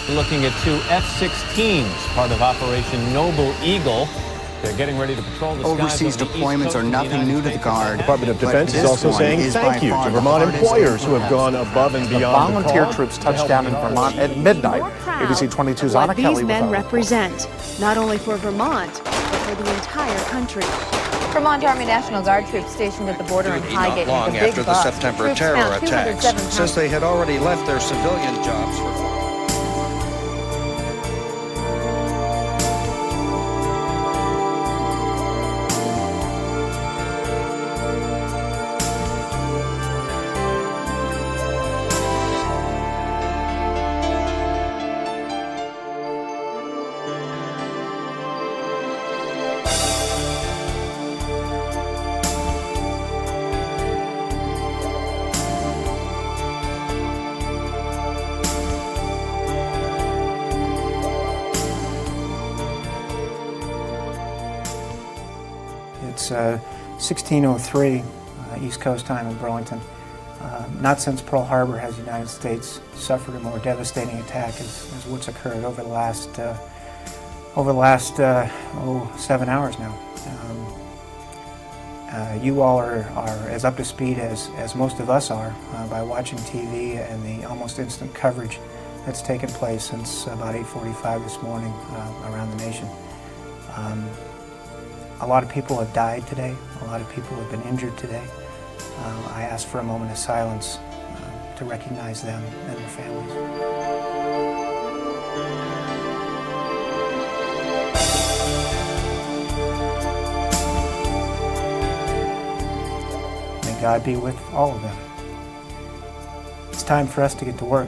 We're looking at two F-16s, part of Operation Noble Eagle. They're getting ready to patrol the skies. Overseas deployments are nothing new to the Guard. The Department of Defense is also saying thank you to Vermont employers who have gone above and beyond. Volunteer troops touched down in Vermont at midnight. ABC 22's Anna Kelly. These men represent, not only for Vermont, but for the entire country. Vermont Army National Guard troops stationed at the border in Highgate long with a big after the bus. September Troops terror found attacks, 207 pounds. since they had already left their civilian jobs for It's 16:03 East Coast time in Burlington. Not since Pearl Harbor has the United States suffered a more devastating attack as what's occurred over the last 7 hours now. You all are as up to speed as most of us are by watching TV and the almost instant coverage that's taken place since about 8:45 this morning around the nation. A lot of people have died today. A lot of people have been injured today. I ask for a moment of silence to recognize them and their families. May God be with all of them. It's time for us to get to work.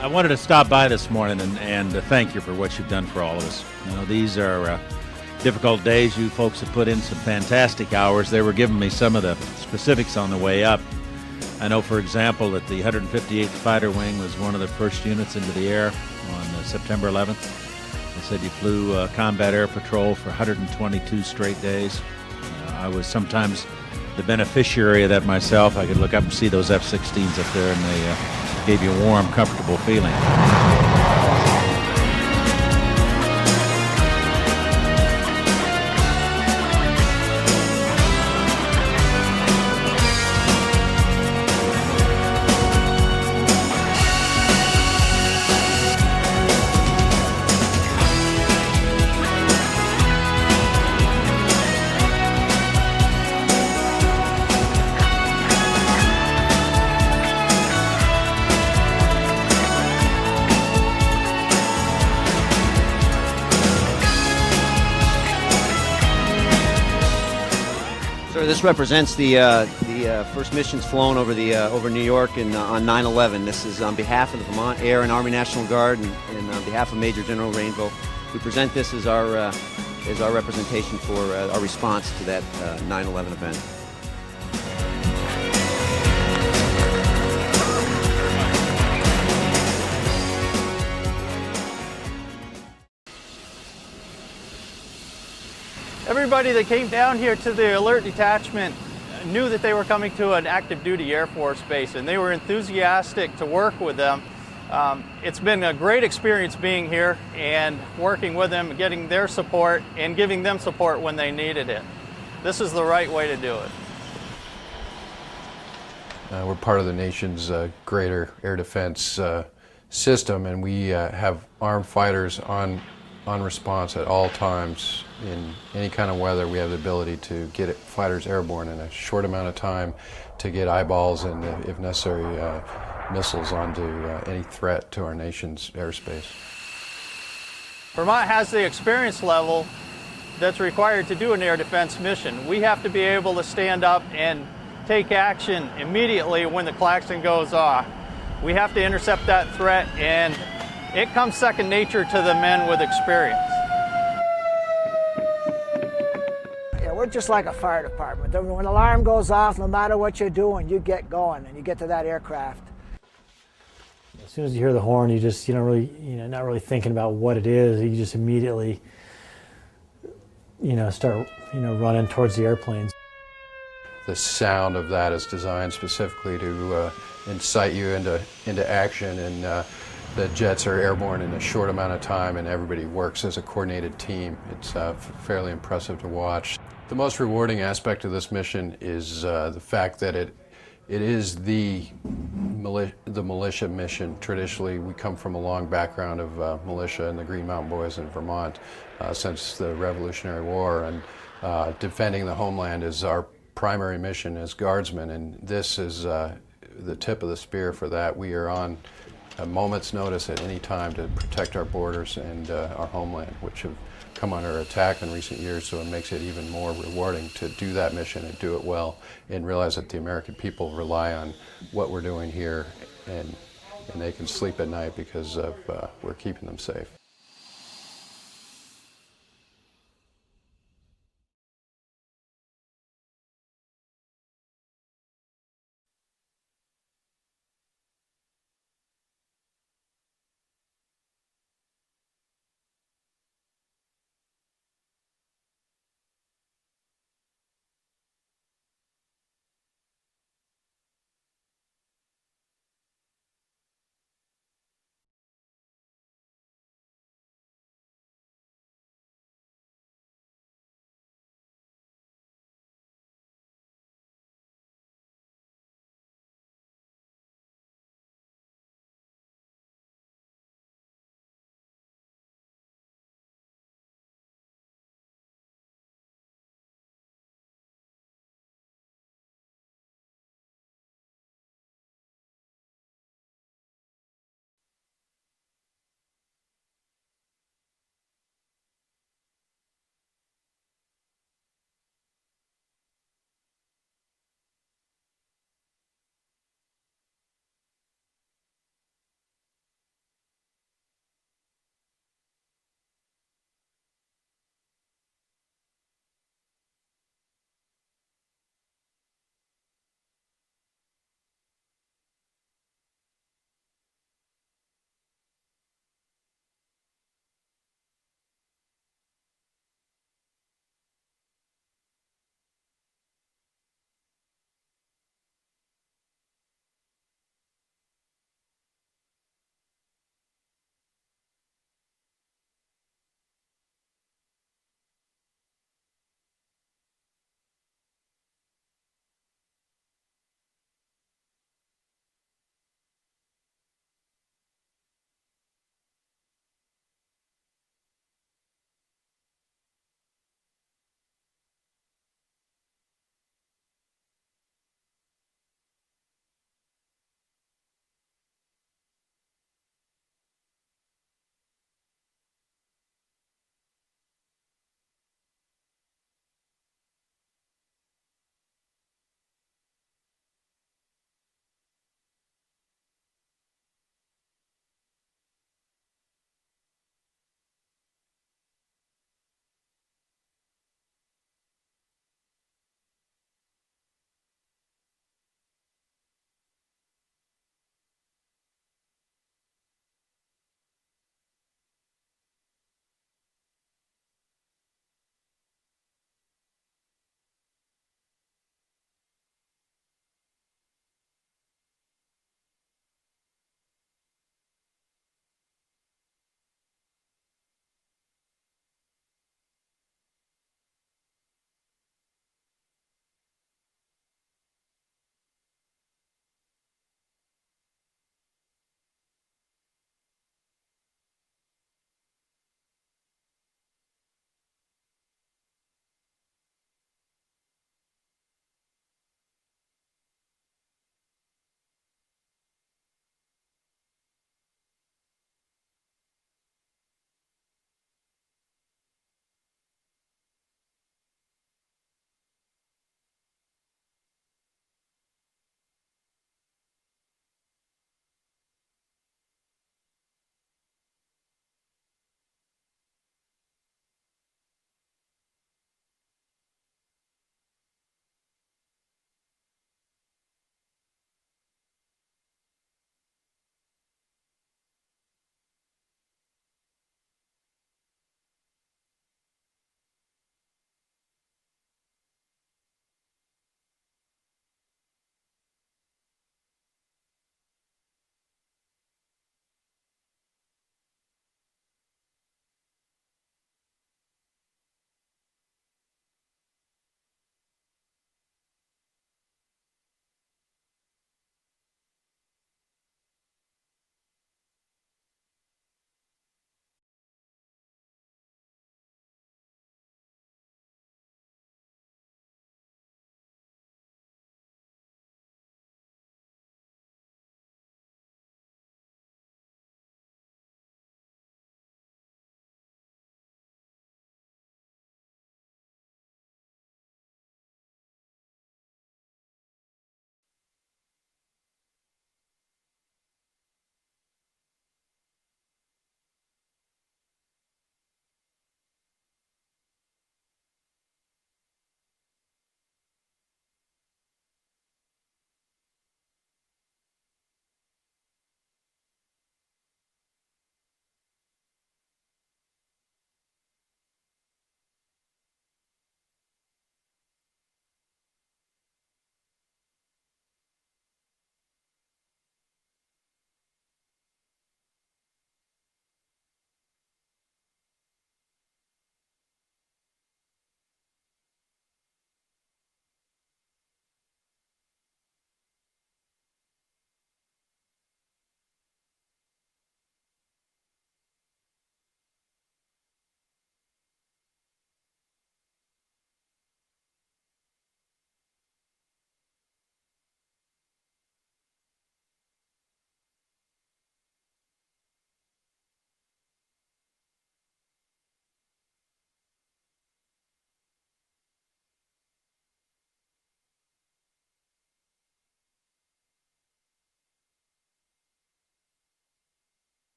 I wanted to stop by this morning and thank you for what you've done for all of us. You know, these are difficult days. You folks have put in some fantastic hours. They were giving me some of the specifics on the way up. I know, for example, that the 158th Fighter Wing was one of the first units into the air on September 11th. They said you flew combat air patrol for 122 straight days. I was sometimes the beneficiary of that myself. I could look up and see those F-16s up there, and they gave you a warm, comfortable feeling. This represents the first missions flown over New York and on 9/11. This is on behalf of the Vermont Air and Army National Guard and on behalf of Major General Rainbow. We present this as our representation for our response to that 9/11 event. Everybody that came down here to the alert detachment knew that they were coming to an active duty Air Force base, and they were enthusiastic to work with them. It's been a great experience being here and working with them, getting their support and giving them support when they needed it. This is the right way to do it. We're part of the nation's greater air defense system, and we have armed fighters on response at all times. In any kind of weather, we have the ability to get fighters airborne in a short amount of time to get eyeballs and, if necessary, missiles onto any threat to our nation's airspace. Vermont has the experience level that's required to do an air defense mission. We have to be able to stand up and take action immediately when the klaxon goes off. We have to intercept that threat, and it comes second nature to the men with experience. Yeah, we're just like a fire department. When an alarm goes off, no matter what you're doing, you get going and you get to that aircraft. As soon as you hear the horn, you just, you don't really, not really thinking about what it is. You just immediately, start, running towards the airplanes. The sound of that is designed specifically to incite you into action, and the jets are airborne in a short amount of time, and everybody works as a coordinated team. It's fairly impressive to watch. The most rewarding aspect of this mission is the fact that it is the militia mission. Traditionally, we come from a long background of militia and the Green Mountain Boys in Vermont since the Revolutionary War, and defending the homeland is our primary mission as guardsmen, and this is the tip of the spear for that. We are on a moment's notice at any time to protect our borders and our homeland, which have come under attack in recent years, so it makes it even more rewarding to do that mission and do it well, and realize that the American people rely on what we're doing here, and they can sleep at night because of we're keeping them safe.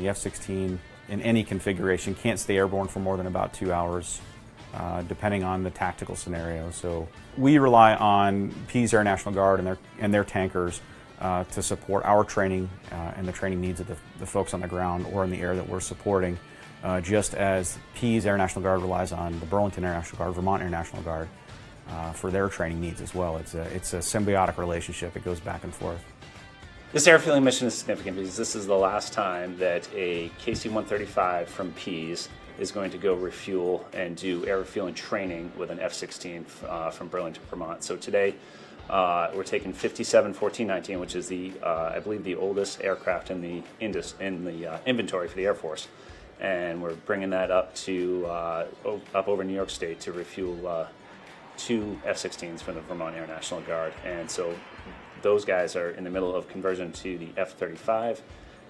the F-16 in any configuration can't stay airborne for more than about 2 hours, depending on the tactical scenario. So we rely on Pease Air National Guard and their tankers to support our training and the training needs of the folks on the ground or in the air that we're supporting, just as Pease Air National Guard relies on the Burlington Air National Guard, Vermont Air National Guard for their training needs as well. It's a symbiotic relationship. It goes back and forth. This airfielding mission is significant because this is the last time that a KC-135 from Pease is going to go refuel and do airfielding training with an F-16 from Burlington, Vermont. So today we're taking 57-1419, which is I believe the oldest aircraft in the inventory for the Air Force, and we're bringing that up to up over New York State to refuel 2 F-16s from the Vermont Air National Guard. And so those guys are in the middle of conversion to the F-35,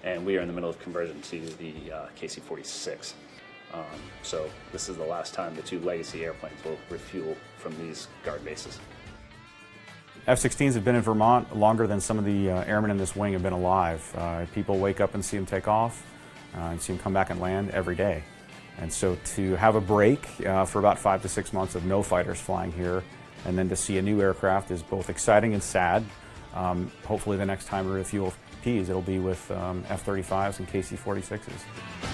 and we are in the middle of conversion to the KC-46. So this is the last time the 2 legacy airplanes will refuel from these guard bases. F-16s have been in Vermont longer than some of the airmen in this wing have been alive. People wake up and see them take off and see them come back and land every day. And so to have a break for about 5 to 6 months of no fighters flying here, and then to see a new aircraft is both exciting and sad. Hopefully the next time we refuel Pease, it'll be with F-35s and KC-46s.